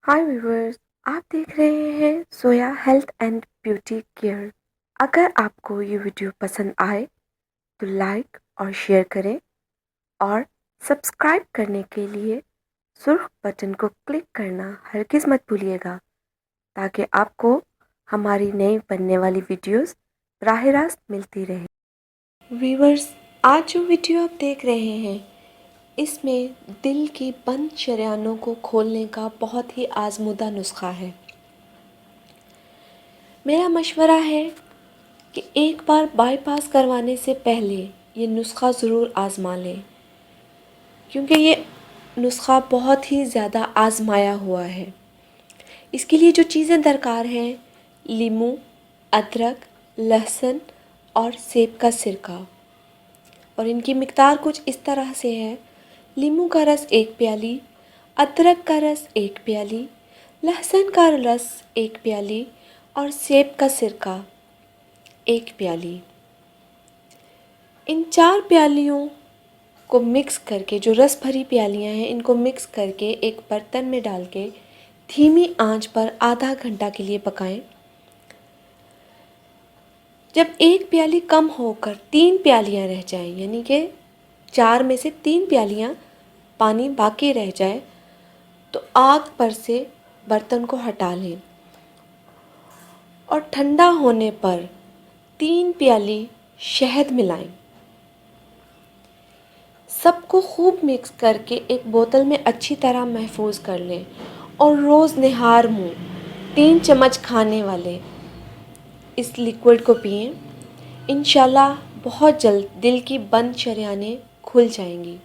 हाय viewers, आप देख रहे हैं सोया हेल्थ एंड ब्यूटी केयर। अगर आपको ये वीडियो पसंद आए तो लाइक और शेयर करें और सब्सक्राइब करने के लिए सुर्ख बटन को क्लिक करना हरगिज़ मत भूलिएगा, ताकि आपको हमारी नई बनने वाली वीडियोस राह रास्त मिलती रहे। व्यूअर्स, आज जो वीडियो आप देख रहे हैं इसमें दिल की बंद शरेयानों को खोलने का बहुत ही आजमूदा नुस्खा है। मेरा मशवरा है कि एक बार बाईपास करवाने से पहले ये नुस्खा ज़रूर आज़मा लें, क्योंकि ये नुस्खा बहुत ही ज़्यादा आज़माया हुआ है। इसके लिए जो चीज़ें दरकार हैं, लीमू, अदरक, लहसुन और सेब का सिरका। और इनकी मिक़दार कुछ इस तरह से है: लीमू का रस 1 प्याली, अदरक का रस 1 प्याली, लहसुन का रस 1 प्याली और सेब का सिरका 1 प्याली। इन 4 प्यालियों को मिक्स करके, जो रस भरी प्यालियाँ हैं, इनको मिक्स करके एक बर्तन में डाल के धीमी आंच पर आधा घंटा के लिए पकाएं। जब 1 प्याली कम होकर 3 प्यालियाँ रह जाएं, यानी कि 4 में से 3 प्यालियाँ पानी बाकी रह जाए, तो आग पर से बर्तन को हटा लें और ठंडा होने पर 3 प्याली शहद मिलाएं। सबको खूब मिक्स करके एक बोतल में अच्छी तरह महफूज कर लें और रोज़ निहार मुँह 3 चम्मच खाने वाले इस लिक्विड को पिएं। इंशाल्लाह बहुत जल्द दिल की बंद शरेयानें खुल जाएंगी।